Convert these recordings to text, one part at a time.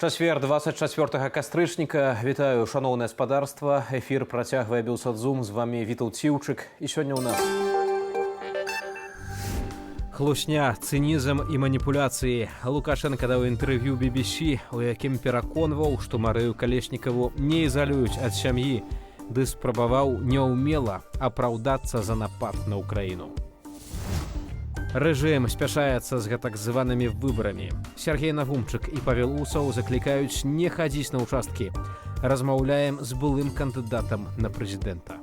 Чацвер 24 кастрычніка. Вітаю, шаноўнае спадарства. Эфір працягвае Белсадзум. З вами Вітаўт Ціўчык. І сёння ў нас хлусня, цынізм і маніпуляцыі. Лукашенко даў інтэрв'ю BBC, у якім пераконваў, што Марыю Калеснікаву не ізалююць ад сям'і, ды спрабаваў няўмела апраўдацца за напад на Украіну. Рэжым спяшаецца з гэтак званымі выбарамі. Сергей Навумчык і Павел Усаў заклікаюць не хадзіць на ўчасткі. Размаўляем з былым кандыдатам на прэзідэнта.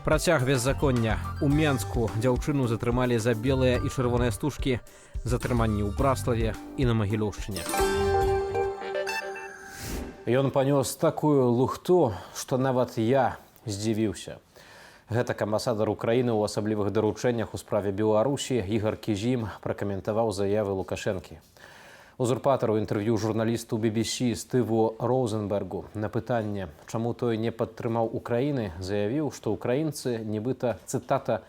Працяг беззаконня. У Менску дзяўчыну затрымалі за белыя і чырвоныя стужкі, затрыманні ў Браславе і на Магілёўшчыне. Ён панёс такую лухту, што нават я здзівіўся. Гэтак амбасадар Украіны ў асаблівых даручэннях у справе Беларусі Ігор Кізім пракаментаваў заявы Лукашэнкі. Узурпатар у інтэрв'ю журналісту BBC Стыву Роузенбергу на пытанне, чаму той не падтрымаў Украіны, заявіў, што украінцы, нібыта, цытата,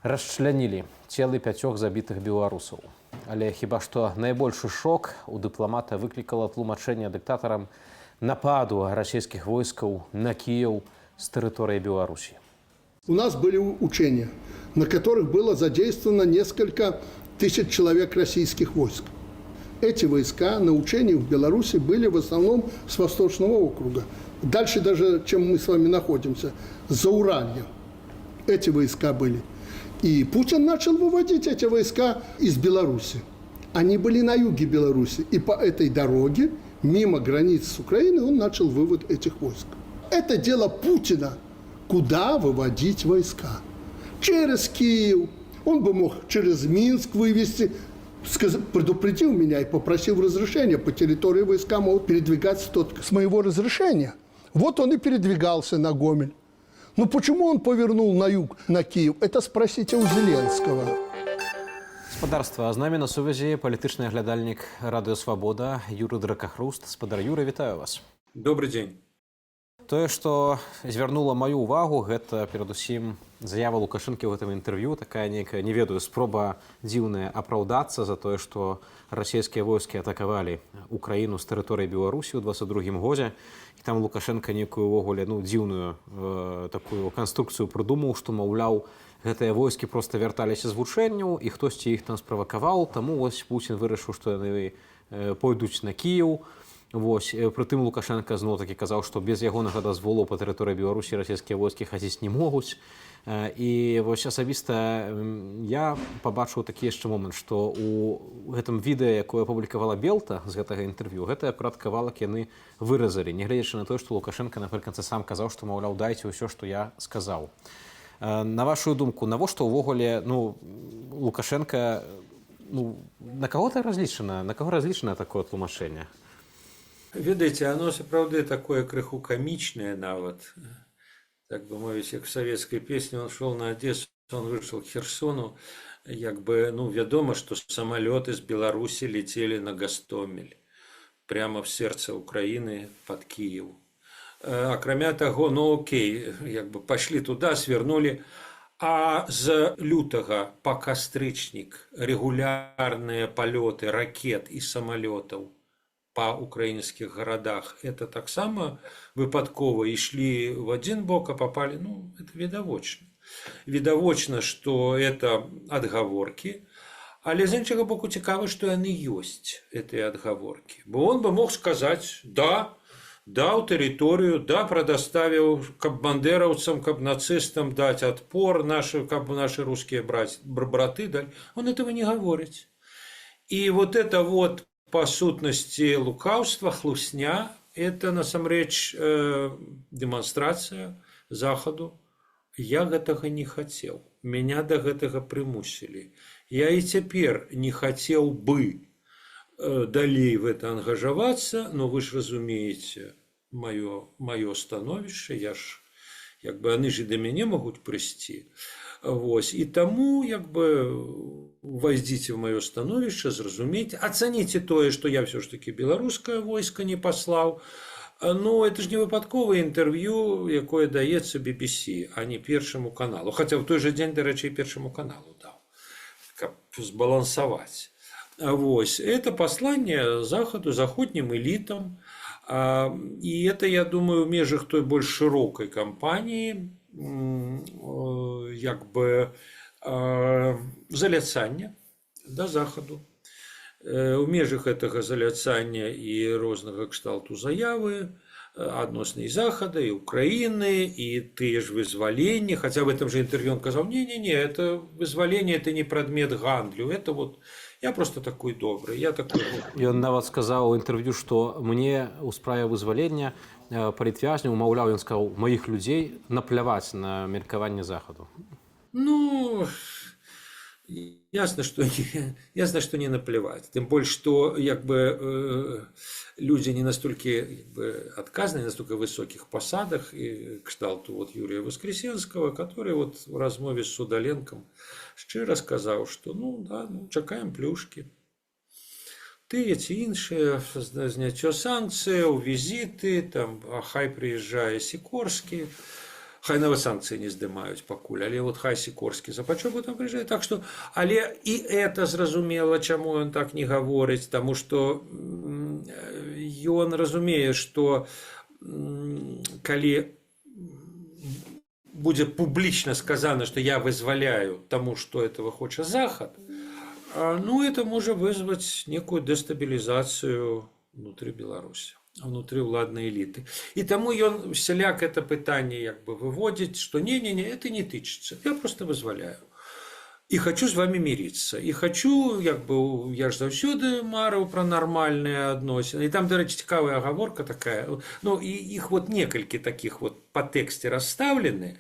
расчлянілі целы 5 забітых беларусаў. Але хіба што найбольшы шок у дыпламата выклікала тлумачэнне дыктатарам нападу расійскіх войскаў на Кіеў з тэрыторыі Беларусі. У нас были учения, на которых было задействовано несколько тысяч человек российских войск. Эти войска на учениях в Беларуси были в основном с Восточного округа. Дальше даже, чем мы с вами находимся, за Уральем. Эти войска были. И Путин начал выводить эти войска из Беларуси. Они были на юге Беларуси. И по этой дороге, мимо границ с Украиной, он начал вывод этих войск. Это дело Путина. Куда выводить войска? Через Киев. Он бы мог через Минск вывести. Предупредил меня и попросил разрешения. По территории войска могут передвигаться только с моего разрешения. Вот он и передвигался на Гомель. Но почему он повернул на юг, на Киев? Это спросите у Зеленского. Спадарства, з намі на сувязі палітычны аглядальнік Радыё Свабода Юрый Дракахруст. Спадар Юрый, вітаю вас. Добрый день. Тое, што звярнула маю ўвагу, гэта перадусім заява Лукашэнкі ў гэтым інтэрв'ю, такая нейкая, не ведаю, спроба дзіўная апраўдацца за тое, што расійскія войскі атакавалі Украіну з тэрыторыі Беларусі ў 22-м годзе. І там Лукашенко некую ўвогуле дзіўную такую канструкцыю прыдумаў, што, маўляў, гэтыя войскі проста вярталіся з вучэнняў, і хтосьці іх там справакаваў, таму вось Пуцін вырашыў, што яны пойдуць на Кіеў. Вось, прытым Лукашенко зноў-такі казаў, што без ягонага дазволу па тэрыторыі Беларусі расійскія войскі хадзіць не могуць. І вось асабіста я пабачыў такі яшчэ момант, што у гэтым відэа, якое апублікавала Белта з гэтага інтэрв'ю, гэта акурат кавалак яны выразалі, нягледзячы на тое, што Лукашенко напрыканцы сам казаў, што, маўляў, дайце ўсё, што я сказаў. На вашу думку, навошта ўвогуле Лукашенко, на каго разлічана такое тлумачэнне? Ведаеце, оно сапраўды такое крыху камічнае нават. Так бы мовіць, як в советской песне, он шел на Одессу, он вышел к Херсону, як бы, вядома, что самолеты с Беларуси летели на Гастомель, прямо в сердце Украины, под Киев. Акрамя таго, окей, як бы пошли туда, свернули, а з лютага по кастрычнік регулярныя палёты ракет і самолетаў по украинских городах, это так само выпадково и шли в один бок, а попали, это видовочно. Видовочно, что это отговорки, але з іншага боку цікава, что яны ёсць, эти отговорки. Бо он бы мог сказать, да, дал территорию, да, предоставил каб бандеровцам, каб нацистам дать отпор, каб наши русские браты дали. Он этого не говорит. И вот это вот по сутнасці лукаўства, хлусня, это насамрэч дэманстрацыя захаду. Я гэтага не хацеў. Меня да гэтага прымусілі. Я і цяпер не хацеў бы далей в это ангажавацца, но вы ж разумееце маё становішча, я ж, як бы, яны ж і да мяне могуць прыйсці. Вось, і таму, як бы, увайдзіце в маё становішча, зразумейце, ацаніце тое, што я все ж таки беларускае войска не паслаў. Это ж не выпадковае інтэрв'ю, якое даецца BBC, а не Першаму каналу. Хаця ў той жа дзень, дарэчы, і Першаму каналу даў, каб збалансаваць. Вось. Это послание Заходу, заходнім элітам. І это, я думаю, в межах той больш шырокай кампаніі як бы заляцання да захаду. У межах гэтага заляцання і рознага кшталту заявы адносна і захада, і Украины, і тыя ж вызваленні, хотя в этом же интервью он сказал, не-не-не, это вызваление, это не предмет гандлю, это вот я просто такой добрый, я такой. Ён нават сказаў у інтэрв'ю, што мне ў справе вызвалення палітвязняў, маўляў, ён сказаў, маіх людзей напляваць на меркаванне захаду. Ну, ясно, что не наплевать. Тем более, что как бы, люди не настолько отказаны, не настолько высоких посадах, и кшталту вот Юрия Воскресенского, который вот в размове с Судаленком щиро сказал, что ну да, ну, чакаем плюшки. Ты эти іншие, зняццё санкцыяў, візіты, там, а хай прыязджае Сікорскі. Хай нават санкцыі не здымаюць пакуль, але вот хай Сікорскі за пачобу там прыязджае. Так што, але і это зразумела, чаму ён так не гаворыць, таму што ён разумее, што калі будзе публічна сказана, што я вызваляю таму, што этого хоча Захад, ну, это можа вызваць некую дэстабілізацыю внутры Беларусі, внутры ўладнай эліты. І таму ён всяляк это пытанне як бы выводзіць, што не-не-не, это не тычыцца, я просто вызваляю. І хочу з вами мириться. І хочу, як бы, я ж заўсёды марыў пра нармальныя адносіны. І там, дарэчы, цікавая агаворка такая. Ну, і іх вот некалькі таких вот по тексте расставлены,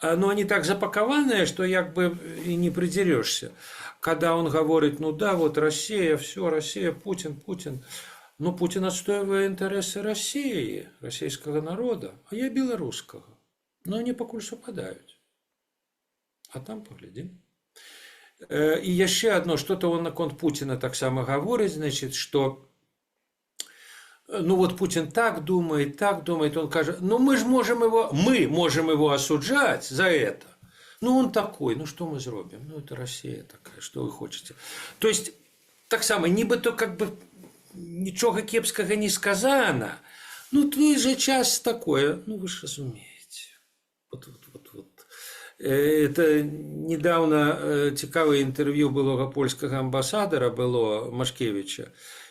но они так запакаваныя, што як бы і не придерешься. Когда он говорит, ну да, вот Россия, все, Россия, Путин, Путин. Ну, Путин отстаивает интересы России, российского народа, а я белорусского. Но они пакуль супадаюць. А там поглядим. І яшчэ одно, что-то он наконт Путина так само говорит, значит, что ну вот Путин так думает, он кажет, ну мы можем его осуждать за это. Ну он такой, ну что мы зробим? Ну это Россия такая, что вы хотите? То есть, так само, нібито как бы ничего кепского не сказано, ну той же час такое, ну вы же разумеете. Вот. Это недавно цікавае інтэрв'ю былога польскага амбасадара было Машкевіча,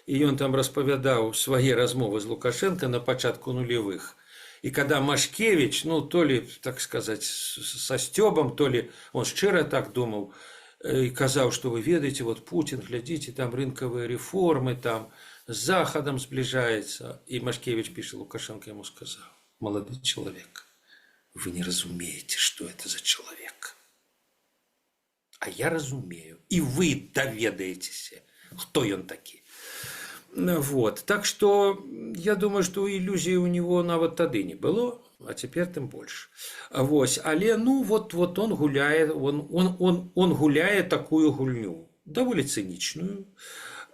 і ён там распавядаў свае размовы з Лукашенко на пачатку нулевых. И когда Машкевич, ну то ли, так сказать, со стёбом, то ли он шчыра так думал, и казаў, что вы ведаеце, вот Путин, глядите, там рынковые реформы, там с Заходом сближается. И Машкевич пишет, Лукашенко ему сказал, молодой человек, вы не разумеете, что это за человек. А я разумею. И вы доведаетесь, кто он такой. Вот. Так что я думаю, что иллюзий у него нават тады не было, а теперь тем больше. Вось. Але ну вот он гуляет, он гуляет такую гульню, довольно циничную,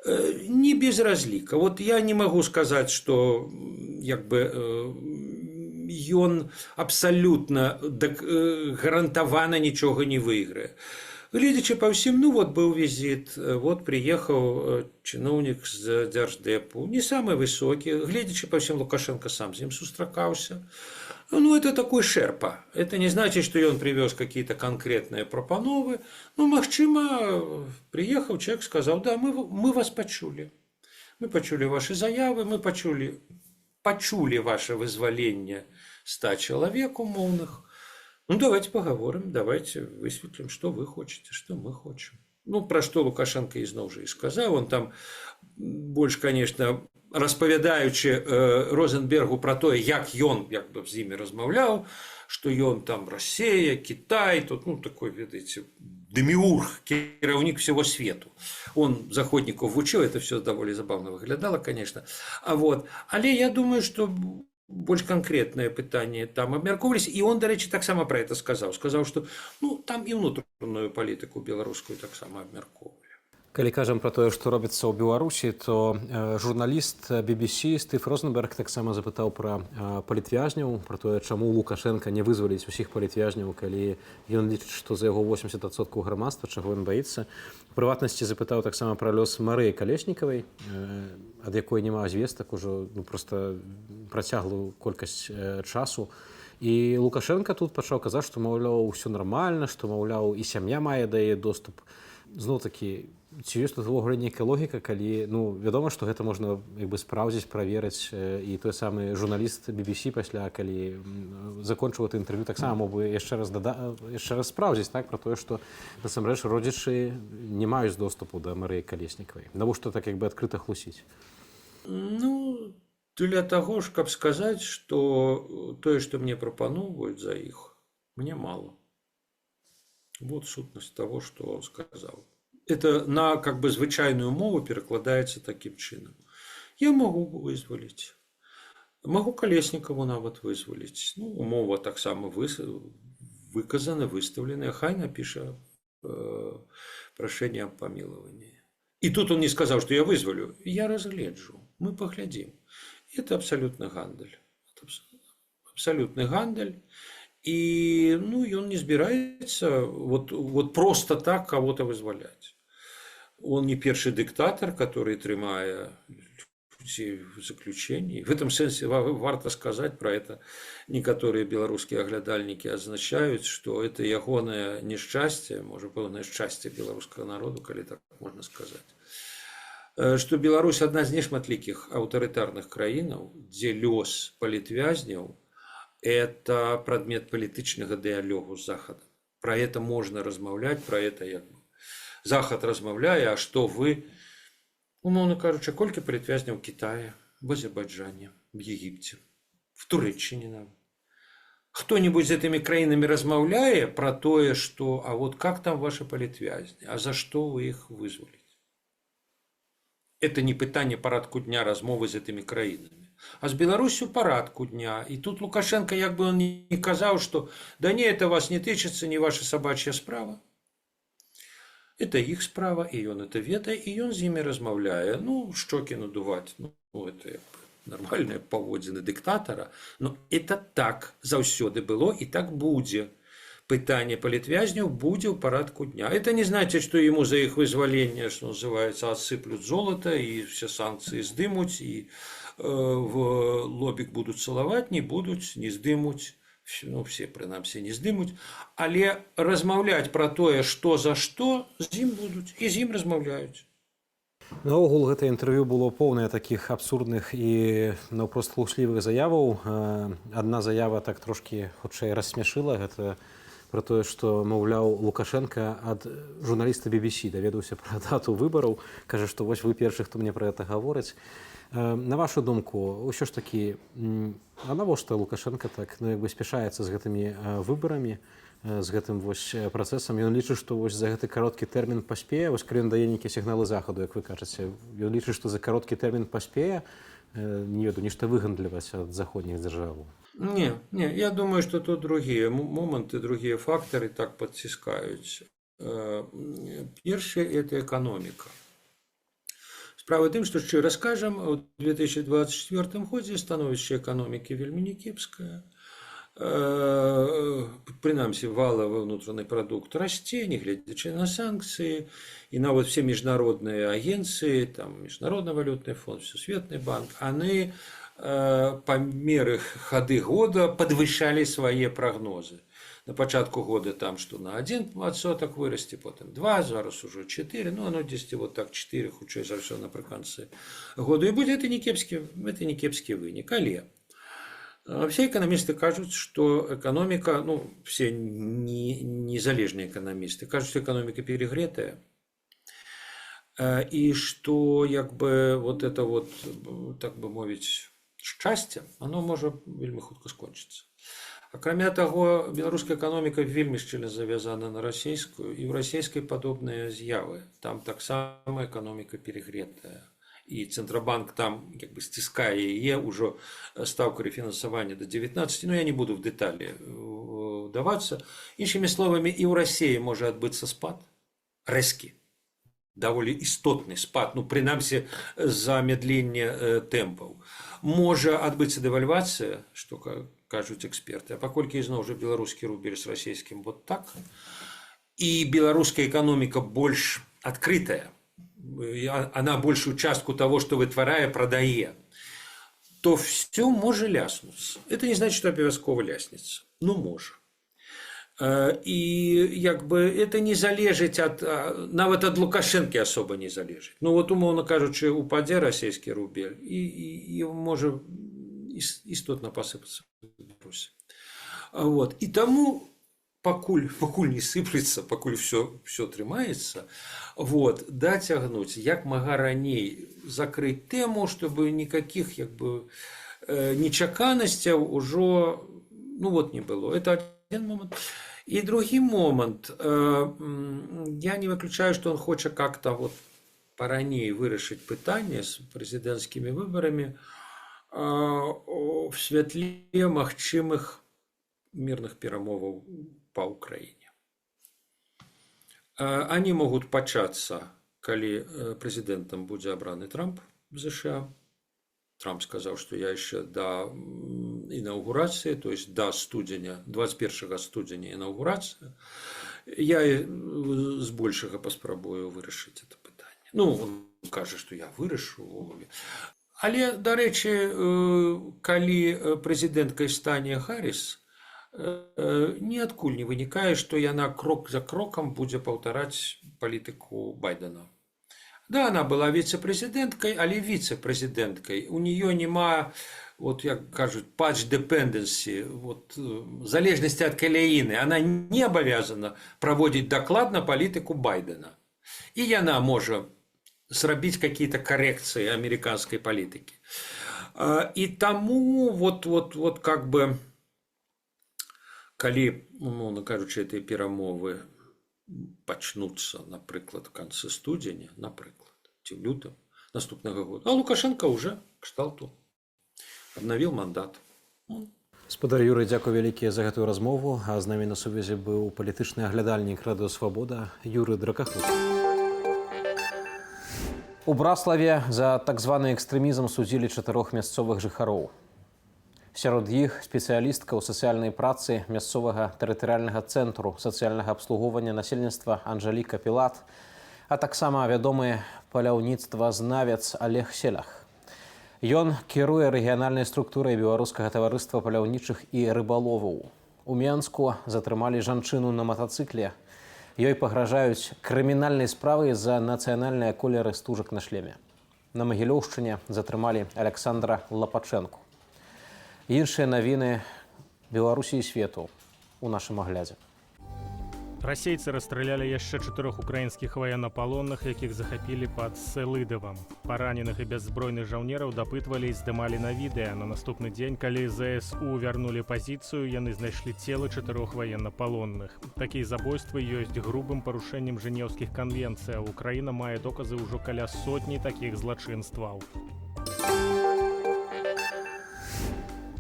не без разлика. Вот я не могу сказать, что як бы ён абсолютно гарантавана нічога не выйграе. Гледзячы па ўсім, ну вот быў візіт, вот приехаў чыноўнік з Дзярждэпу, не самы высокі, гледзячы па ўсім, Лукашенко сам з ім сустракаўся. Ну это такой шерпа. Это не значит, что он привез какие-то конкретные пропановы. Ну, магчыма, приехаў человек, сказал, да, мы вас почули. Мы почули ваши заявы, мы почули ваше вызволенне 100 человек умовных. Ну, давайте поговорим, давайте высветлим, что вы хотите, что мы хотим. Ну, про что Лукашенко изноў жа і сказаў. Он там больш, конечно, распавядаючы Розенбергу про тое, як ён як бы з імі размаўляў, што ён там Россия, Китай, тут, ну, такой, ведаеце, демиург, кіраўнік всего свету. Он заходников учил, это все довольно забавно выглядало, конечно. Але я думаю, что больш конкретное пытанне там абмяркоўваліся, і он, дарэчы, таксама про это сказаў, што ну, там і ўнутраную палітыку беларускую таксама абмяркоўвалі. Калі кажам пра тое, што робіцца ў Беларусі, то журналіст BBC Стыв Розенберг таксама запытаў пра палітвязняў, пра тое, чаму Лукашенка не вызваліць усіх палітвязняў, калі ён лічыць, што за яго 80% грамадства, чаго ён баіцца. У прыватнасці запытаў таксама пра лёс Марыі Калеснікавай, ад якой няма звестак ужо проста працяглую колькасць часу. І Лукашенка тут пачаў казаць, што, маўляў, усё нармальна, што, маўляў, і сям'я мае да яе доступ. Зноў-такі, ці ёсць тут увогуле нейкая логіка, калі, вядома, што гэта можна спраўдзіць, праверыць, і той самы журналіст BBC пасля, калі закончыў гэта інтэрв'ю, таксама мог бы яшчэ раз спраўдзіць, так, пра тое, што насамрэч родзічы не маюць доступу да Марыі Калеснікавай. Навошта так адкрыта хлусіць? Для таго ж, каб сказаць, што тое, што мне прапаноўваюць за іх, мне мало. Вот сутнасць таго, што он сказаў. Это на звычайную мову перакладаецца такім чынам. Я магу вызваліць. Магу Калеснікаву нават вызваліць. Умова таксама выказана, выстаўленая. Хай напіша прашэнне аб памілаванні. І тут он не сказаў, што я вызвалю. Я разгляджу. Мы паглядзім. Это абсалютны гандаль. Абсалютны гандаль. І ён не збіраецца вот просто так кого-то вызваляць. Он не першы дыктатар, который трымае людзей в заключенні. В этом сэнсе варта сказаць пра это. Некаторыя беларускія аглядальнікі адзначаюць, што это ягонае няшчасце, можа, пэўнае шчасце беларускага народу, калі так можна сказаць. Што Беларусь адна з нешматлікіх аўтарытарных краінаў, дзе лёс палітвязняў это прадмет палітычнага дыялогу з Захадам. Про это можно размаўляць, про это Захад размаўляе, а што вы, умоўна кажучы, колькі палітвязняў у Китае, в Азербайджане, в Египте, в Туреччине нават. Кто-нибудь з этими краінамі размаўляе про тое, што а вот как там ваши палітвязні, а за што вы іх вызваліць? Это не пытанне парадку дня размовы з этими краінамі. А з Беларусью парадку дня. І тут Лукашенко, як бы он не казаў, што да не, это вас не тычыцца, не ваша сабачья справа. Это іх справа, і ён это ведае, і ён з імі размаўляе. Шчокі надуваць, это нармальныя паводзіны дыктатара. Но это так заўсёды было, і так будзе. Пытанне палітвязняў будзе ў парадку дня. Это не значит, что ему за их вызволение, что называется, отсыплют золото, и все санкции сдымуть, и в лобик будут целовать, не будут, не сдымуть. Все, прынамсі, не здымуць, але размаўляць пра тое, што за што, з ім будуць, і з ім размаўляюць. Наогул, гэта інтэрв'ю было поўнае такіх абсурдных і наўпрост хлуслівых заяваў. Адна заява так трошкі хутчэй рассмяшыла, гэта пра тое, што, маўляў, Лукашенка ад журналіста BBC даведаўся пра дату выбараў, кажа, што вось вы першы, хто мне пра гэта гаворыць. На вашу думку, ўсё ж такі, а навошта Лукашенка так спяшаецца з гэтымі выбарамі, з гэтым працэсам? Ён лічыць, што за гэты кароткі тэрмін паспее, калі ён дае нейкія сігналы захаду, як вы кажаце, ён лічыць, што за кароткі тэрмін паспее, не веду, нешта выгандліваць ад заходніх дзяржаваў? Не, я думаю, што тут другія моманты, другія фактары так падціскаюць. Першае – это эканоміка. Справа тым, што шчыра скажам, у 2024 годзе становішча эканомікі вельмі някепскае. Прынамсі, валавы ўнутраны прадукт расце, нягледзячы на санкцыі, і нават все міжнародныя агенцыі, там Міжнародны валютны фонд, Всесветны банк, яны па меры хады года падвышалі свае прагнозы. На пачатку года там, што на 1% вырасце, потым 2, зараз ужо 4, оно дзесьці вот так 4, хутчэй за ўсё напрыканцы году. І будзе это не кепскі вынік. Але все эканамісты кажуць, што эканоміка, все незалежныя эканамісты кажуць, што эканоміка перегретая. І што вот это вот, так бы мовіць, шчасце, оно можа вельмі хутка скончыцца. Акрамя таго, беларуская эканоміка вельмі шчыльна завязана на расійскую, і ў расійскай падобныя з'явы. Там таксама эканоміка перегретая. І Цэнтрабанк там сціскае яе ўжо стаўкай рэфінансавання до 19, я не буду в дэталі ўдавацца. Іншымі словамі, і ў Расіі можа адбыцца спад, рэзкі, даволі істотны спад, ну прынамсі замедлення тэмпаў. Можа адбыцца дэвальвацыя, што кажуць эксперты, а паколькі ізноў жа беларускі рубель з расійскім вот так, і беларуская эканоміка больш адкрытая, она большую частку того, что вытварае, продае, то все может ляснуться. Это не значит, что обовязково ляснется. Ну, может. И как бы это не залежить от, нават от Лукашенки особо не залежить. Ну вот умовно кажучи, упаде российский рубль и может істотно посыпаться в Беларуси. Вот. И тому покуль не сыплется, покуль все трымаецца, вот, дацягнуць як мага раней закрыть тему, чтобы никаких як бы нечаканасцяў ужо ну вот не было. Это один момент. И другой момент, я не выключаю, что он хочет как-то вот поранее вырашить пытание с президентскими выборами в святле магчымых мирных перамоваў по Украине. Они могут пачацца, калі президентом будет абраны Трамп в США. Трамп сказал, что я еще до инаугурации, то есть до студеня, 21 студеня инаугурация, я з большага паспрабую вырашыць это пытанне. Ну, он кажа, что я вырашу. Але, дарэчы, калі прэзідэнткай стане Харрис, ніадкуль не вынікае, што яна крок за кроком будзе паўтараць палітыку Байдена. Да, она была вице-президенткой, але вице-президенткой. У нее нема, вот як кажут, patch dependency, вот, залежности от каляины. Она не обязана проводить доклад на политику Байдена. И она может зрабіць какие-то коррекции американской политики. И тому вот как бы, калі, умовно кажучи, эти перамовы пачнуцца, напрыклад, в канцы студзеня, напрыклад, ці ў лютым наступнага года. А Лукашенко уже кшталту обновил мандат. Спадар Юрый, дзякуй вялікія за гэтую размову. А з намі на сувязі быў палітычны аглядальнік Радыё Свабода Юрый Дракахлук. У Браславе за так званы экстрэмізм судзілі 4 мясцовых жыхароў. Сярод іх спецыялістка ў сацыяльнай працы мясцовага тэрытарыяльнага цэнтру сацыяльнага абслугоўвання насельніцтва Анжаліка Пілат, а таксама вядомы паляўніцтвазнавец Олег Селях. Ён кіруе рэгіянальнай структурай беларускага таварыства паляўнічых і рыбаловаў. У Менску затрымалі жанчыну на матацыкле. Ёй пагражаюць крымінальнай справай за нацыянальныя колеры стужак на шлеме. На Магілёўшчыне затрымалі Александра Лапачэнку. Іншыя навіны Беларусі і свету у нашым аглядзе. Расейцы расстралялі яшчэ 4 украінскіх ваеннапалонных, якіх захапілі пад Селыдавам. Параненых і бяззбройных жаўнераў дапытвалі і здымалі на відэа. На наступны дзень, калі ЗСУ вярнулі пазіцыю, яны знайшлі целы 4 ваеннапалонных. Такія забойствы ёсць грубым парушэннем жэнеўскіх канвенцый. Украіна мае доказы ўжо каля сотні такіх злачынстваў.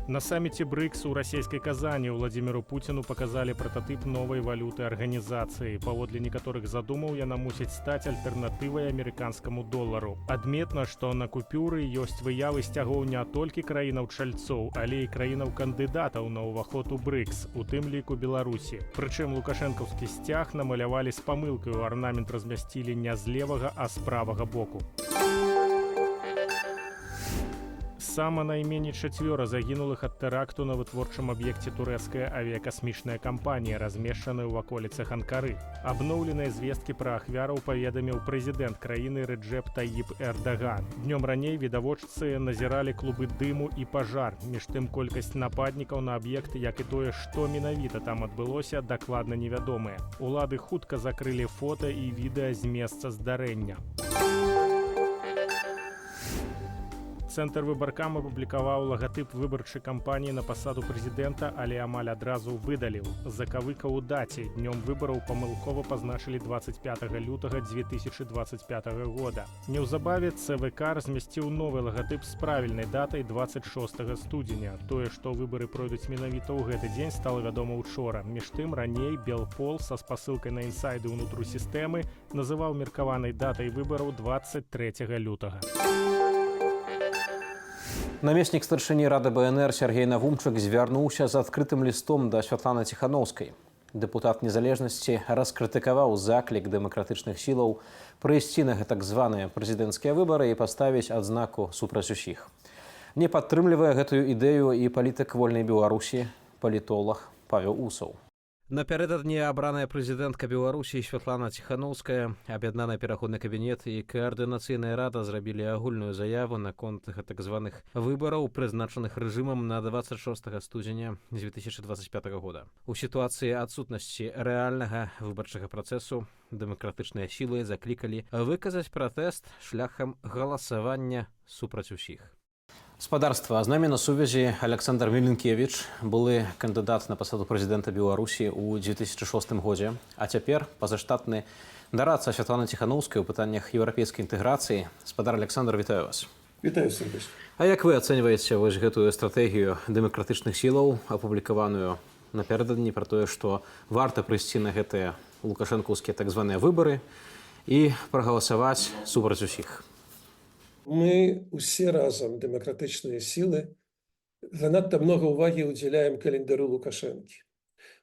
На саммите БРИКС у расійскай Казані Владимиру Путину показалі прототип новай валюты арганізацыі. Паводле некаторых задумаў яна мусіць стаць альтэрнатывай амерыканскаму долару. Адметна, што на купюры ёсць выявы сцягоў не толькі краінаў-чальцоў, але і краінаў-кандыдатаў на ўваход у БРИКС, у тым ліку Беларусі. Прычым лукашэнкаўскі сцяг намалявалі з памылкай, арнамент размясцілі не з левага, а з правага боку. Сама найменей 4 загінулых ад тэракту на вытворчым аб'екце турэцкая авіякасмічная кампанія, размешчаная ў ваколіцах Анкары. Абноўленыя звесткі пра ахвяраў паведаміў прэзідэнт краіны Рэджэп Таіп Эрдаган. Днём раней відавочцы назіралі клубы дыму і пажар. Між тым колькасць нападнікаў на аб'ект, як і тое, што менавіта там адбылося, дакладна невядомыя. Улады хутка закрылі фота і відэа з месца здарэння. Цэнтр выбаркам апублікаваў лагатып выбарчай кампаніі на пасаду прэзідэнта, але амаль адразу выдаліў. Закавыка ў даце. Днём выбараў памылкова пазначылі 25 лютага 2025 года. Неўзабаве ЦВК размясціў новы лагатып з правільнай датай 26 студзеня. Тое, што выбары пройдуць менавіта ў гэты дзень, стала вядома учора. Між тым, раней Белпол са спасылкай на інсайды ўнутру сістэмы называў меркаванай датай выбараў 23 лютага. Намеснік старшыні Рады БНР Сергей Навумчык звярнуўся з адкрытым лістом да Святланы Ціханаўскай. Дэпутат незалежнасці раскрытыкаваў заклік дэмакратычных сілаў прыйсці на гэтак званыя прэзідэнцкія выбары і паставіць адзнаку супраць усіх. Не падтрымлівае гэтую ідэю і палітык вольнай Беларусі, палітолог Павел Усаў. Напярэдадні абраная прэзідэнтка Беларусі Святлана Ціханаўская, аб'яднаны пераходны кабінет і каардынацыйная рада зрабілі агульную заяву наконт так званых выбараў, прызначаных рэжымам на 26 студзеня 2025 года. У сітуацыі адсутнасці рэальнага выбарчага працэсу дэмакратычныя сілы заклікалі выказаць пратэст шляхам галасавання супраць усіх. Спадарства, з намі на сувязі Александр Міленкевіч, былы кандыдат на пасаду прэзідэнта Беларусі ў 2006 годзе, а цяпер пазаштатны дарадца Святланы Ціханаўскай у пытаннях еўрапейскай інтэграцыі. Спадар Александр, вітаю вас. Вітаю, Сергей. А як вы ацэньваеце вось гэтую стратэгію дэмакратычных сілаў, апублікаваную напярэдадні пра тое, што варта прыйсці на гэтыя лукашэнкаўскія так званыя выбары і прагаласаваць супраць усіх? Мы усе разам, дэмакратычныя сілы, занадта много увагі ўдзяляем календару Лукашэнкі.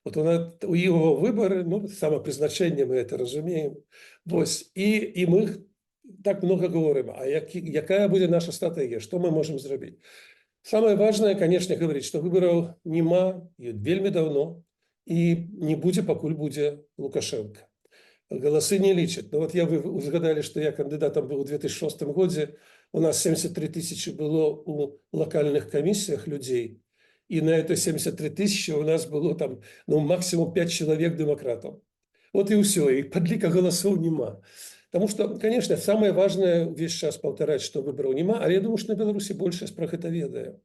Вот у яго выбары, самапрызначэнне мы это разумеем, і мы так много говорим, а якая будзе наша стратегія, што мы можем зрабіць. Самое важное, конечно, говорить, что выбораў нема вельмі давно і не будзе, пакуль будзе Лукашенко. Галасы не лічаць. Но вот вы узгадали, что я кандидатом был в 2006 году. У нас 73 тысячи было у локальных комиссиях людей. И на это 73 тысячи у нас было там, максимум 5 человек демократов. Вот и все. И подлика голосов нема. Потому что, конечно, самое важное весь час повторять, что выборов нема. А я думаю, что на Беларуси большасць про это ведае.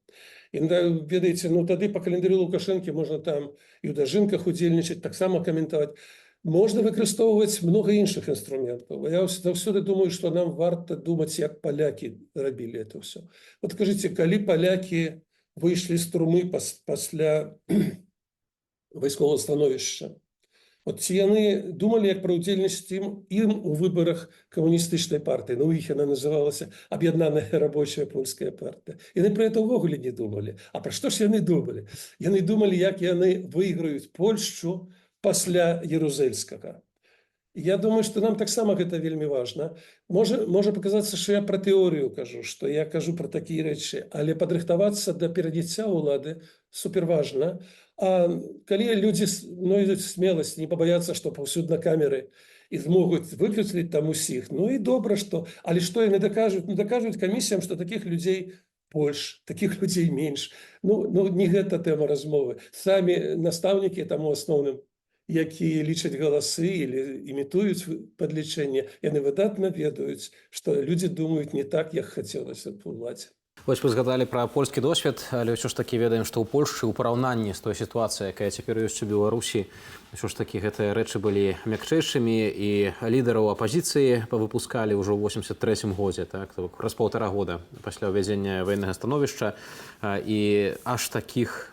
І ведаеце, тады по календарю Лукашэнкі можно там и ў дажынках удзельнічаць, таксама каментаваць. Можна выкарыстоўваць много іншых інструментаў. Я заўсёды думаю, што нам варта думаць, як палякі рабілі это ўсё. Вот скажыце, калі палякі выйшлі з трумы пасля вайсковага становішча, ці яны думалі, як пра ўдзельнасць ім у выбарах камуністычнай партыі. У іх яна называлася Аб'яднаная рабочая польская партыя. Яны пра это ўвогуле не думалі. А пра што ж яны думалі? Яны думалі, як яны выйграюць Польшчу пасля Ярузельскага. Я думаю, што нам таксама гэта вельмі важна. Можа паказацца, што я пра тэорыю кажу, што я кажу пра такія рэчы, але падрыхтавацца да пераняцця ўлады суперважна. А калі людзі знойдуць смеласць, не пабаяцца, што паўсюдна камеры і змогуць выключыць там усіх, і добра, што... Але што яны дакажуць? Дакажуць камісіям, што такіх людзей больш, такіх людзей менш. Не гэта тэма размовы. Самі настаўнікі там у асноўным, якія лічаць галасы или імітуюць падлічэнне, яны выдатна ведаюць, што людзі думаюць не так, як хацелася б уладзе. Вось вы згадалі пра польскі досвед, але ўсё ж такі ведаем, што ў Польшчы ў параўнанні з той сітуацыяй, якая цяпер ёсць у Беларусі, ўсё ж такі гэтыя рэчы былі мякчэйшымі і лідараў апазіцыі павыпускалі ўжо ў 83-м годзе, так, праз 1,5 года пасля ўвядзення ваеннага становішча, і аж такіх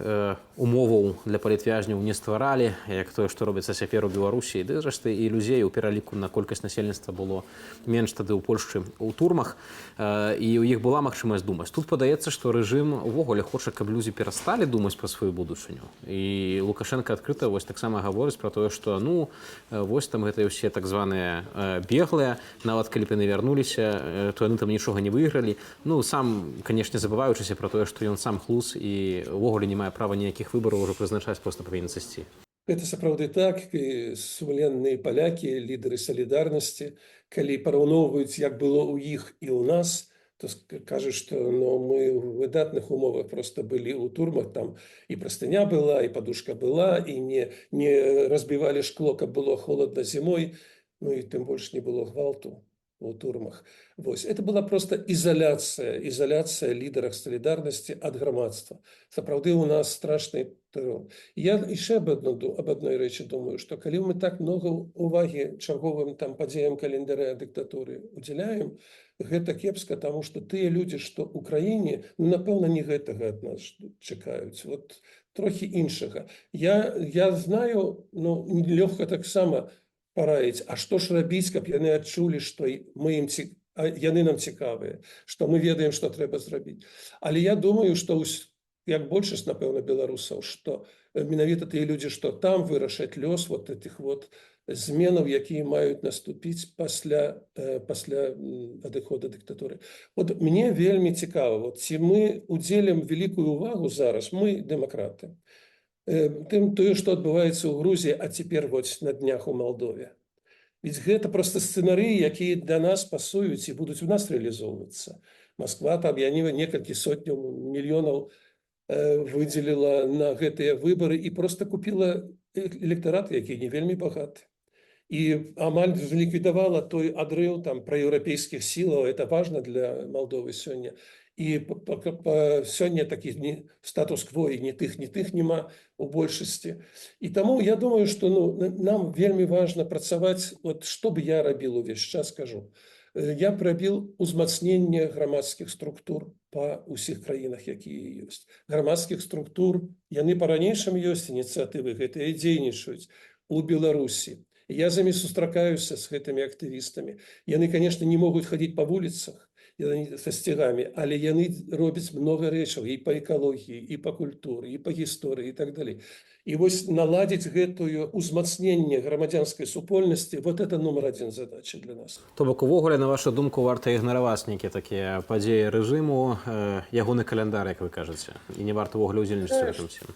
умоваў для палітвязняў не стваралі, як тое, што робіцца цяпер у Беларусі, ды зрэшты і людзей у пераліку на колькасць насельніцтва было менш тады ў Польшчы у турмах, і ў іх была магчымасць думаць. Тут падаецца, што рэжым увогуле хоча, каб людзі перасталі думаць пра сваю будучыню. І Лукашенко адкрыта вось таксама гаворыць пра тое, што вось там гэтыя ўсе так званыя беглыя, нават калі б яны вярнуліся, то яны там нічога не выйгралі. Сам, канешне, забываючыся пра тое, што ён сам хлус і увогуле не мае права ніякіх выбараў ужо прызначаць, проста павінен сысці. Гэта сапраўды так. Сумленныя палякі, лідары салідарнасці, калі параўноўваюць, як было ў іх і ў нас, то кажуць, што мы ў выдатных умовах просто былі ў турмах, там і прастыня была, і падушка была, і не разбівалі шкло, каб было холодна зімой, і тым больш не было гвалту. у турмах. Вось. Это была просто изоляция лідерах солідарнасці ад грамадства. Сапраўды у нас страшны тэрор. Я яшчэ об одной рэчы думаю, што калі мы так много увагі чарговым там падзеям календара дыктатуры уделяем, гэта кепска, таму што тыя людзі, што ў краіне, ну, напэўна, не гэтага ад нас чакаюць. Вот трохі іншага. Я знаю, ну, лёгка таксама параіць, а што ж рабіць, каб яны адчулі, што яны нам цікавыя, што мы ведаем, што трэба зрабіць. Але я думаю, што як большасць, напэўна, беларусаў, што менавіта тыя людзі, што там вырашаць лёс вот этих вот зменаў, якія маюць наступіць пасля адыхода дыктатуры. Вот мне вельмі цікава, вот, ці мы удзелім вялікую увагу зараз, мы дэмакраты, тое, што адбываецца ў Грузіі, а цяпер вот на днях у Малдове. Ведь гэта просто сцэнарыі, якія для нас пасуюць і будуць у нас рэалізоўвацца. Москва там, я не знаю, некалькі сотняў мільёнаў выдзеліла на гэтыя выбары і просто купіла электарат, які не вельмі багаты. І амаль ліквідавала той адрыў там праеўрапейскіх сілаў. Это важна для Малдовы сёння. І сёння такі статус-кво, і ні тых няма у большасці. І таму я думаю, што нам вельмі важна працаваць, вот што б я рабіў увесь час, скажу. Я б рабіў узмацненне грамадскіх структур па ўсіх краінах, якія ёсць. Грамадскіх структур, яны па-ранейшым ёсць, ініцыятывы гэтыя дзейнічаюць у Беларусі. Я з імі сустракаюся з гэтымі актывістамі. Яны, конечно, не могуць хадзіць па вуліцах са сцягамі, але яны робяць много рэчаў і па экалогіі, і па культуры, і па гісторыі, і так далей. І вось наладзіць гэтую ўзмацненне грамадзянскай супольнасці, вот это номер адзін задача для нас. То бок, увогуле, на вашу думку, варта ігнараваць нейкія такія падзеі рэжыму, ягоны каляндар, як вы кажаце, і не варта увогуле ўдзельнічаць у гэтым всім.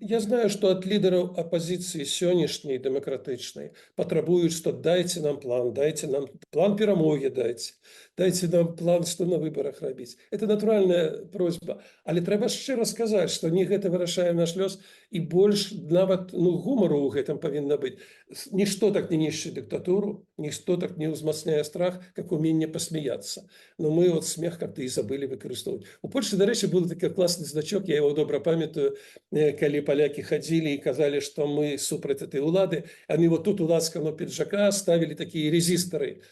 Я знаю, что от лидеров оппозиции сённяшней демократичной потребуют, что дайте нам план перемоги, дайте нам план, что на выборах робить. Это натуральная просьба. Але трэба шчыра сказать, что не гэта вырашае наш лёс, и больше нават гумору у гэтым павінна быць. Ничто так не нищит диктатуру, ничто так не узмацняе страх, как умение посмеяться. Но мы вот смех как-то и забыли выкарыстоўваць. У Польши, до речі, был такой классный значок, я его добра памятаю, калі поляки ходили и казали, что мы супраць этой улады, они вот тут у лацкану пиджака ставили такие резисторы,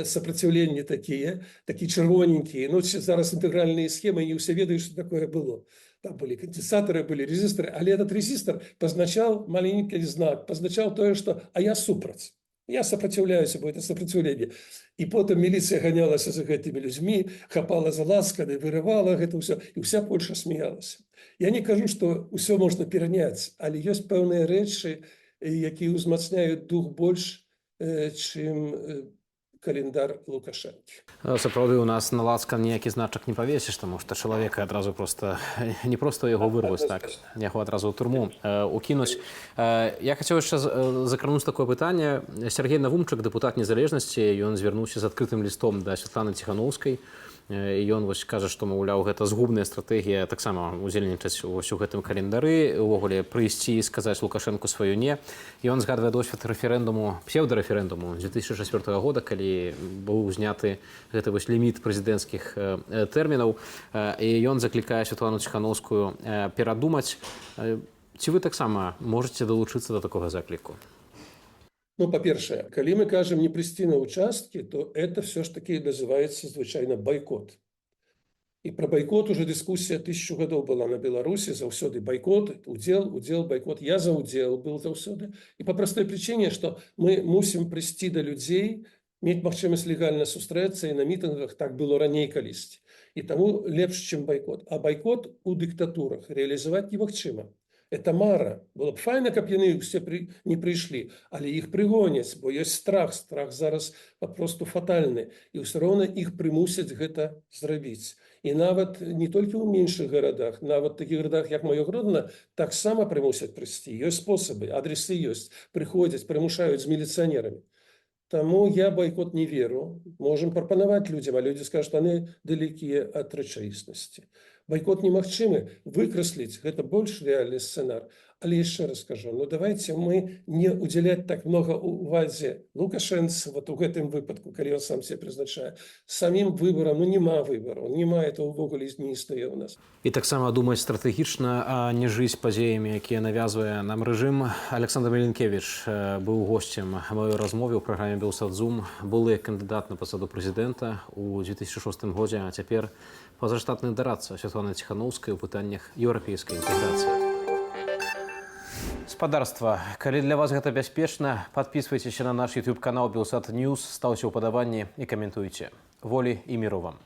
сопротивления такие чырвоненькие. Ну, зараз интегральные схемы, не все ведают, что такое было. Там были конденсаторы, были резисторы, але этот резистор позначал маленький знак, позначал то, что «а я супраць». Я сопротивляюсь, бо это сопротивление. И потом милиция гонялась за этими людьми, хапала за лацканы, вырывала это все, и вся Польша смеялась. Я не кажу, что все можно переняць, але есть пэўныя рэчы, якія ўзмацняюць дух больш, чым календар Лукашэнкі. Сапраўды, у нас на лацкан ніякі значак не павесіш, таму што чалавека адразу просто не проста яго вырваць, так, яго адразу ў турму укінуць. Я хацеў яшчэ закрануць такое пытанне. Сергей Навумчык, дэпутат незалежнасці, ён звярнуўся з адкрытым лістом да Святланы Ціханаўскай. І ён кажа, што, маўляў, гэта згубная стратэгія таксама удзельнічаць у гэтым календары, увогуле прыйсці і сказаць Лукашэнку сваё «не». І ён згадвае досвед рэферэндуму, псеўдарэферэндуму 2004 года, калі быў узняты гэты вось ліміт прэзідэнцкіх тэрмінаў, і ён заклікае Святлану Ціханаўскую перадумаць. Ці вы таксама можаце далучыцца да такога закліку? Ну, по-першае, калі мы кажам не прыйсці на участкі, то это все ж таки называецца звычайна байкот. І пра байкот уже дыскусія 1000 гадоў была на Беларусі, заўсёды байкот, удзел, байкот. Я за удзел был заўсёды. І па простой причине, што мы мусім прыйсці да людзей, мець магчымасць легальна сустрэцца, і на мітынгах так было раней калісьці. І таму лепш, чым байкот. А байкот у дыктатурах рэалізаваць немагчыма. Это мара. Было б файна, каб яны все не прыйшлі, але іх прыгоняць, бо ёсць страх зараз папросту фатальны, і ўсё роўна іх прымусяць гэта зрабіць. І нават не толькі ў меншых гарадах, нават такіх гарадах, як маё Гродно, таксама прымусяць прыйсці. Ёсць спосабы, адресы ёсць, прыходзяць, прымушаюць з міліцыянерамі. Таму я байкот не веру. Можам прапанаваць людзям, а людзі скажуць, што яны далекія ад рэчаіснасці. Байкот немагчымы, выкрасліць, гэта больш рэальны сцэнар. Але яшчэ раз скажу, ну давайте мы не уделять так много увазе Лукашэнцы вот у гэтым выпадку, калі ён сам себе прызначае, самим выборам, ну нема выбору, нема, это ўвогуле не існуе у нас. І таксама думаць стратэгічна, а не жыць падзеямі, якія навязвае нам рэжым. Александр Меленкевич быў госцем маёй размове ў праграме «Белсадзум». Былы кандыдат на пасаду прэзідэнта ў 2006 годзе, а цяпер пазаштатны дарадца Святланы Ціханаўскай у пытаннях еўрапейскай інтэграцыі. Спадарства, калі для вас гэта бяспечна, падпісвайцеся на наш YouTube-канал «Белсад Ньюс», стаўце ўпадабанні і каментуйце. Волі і міру вам!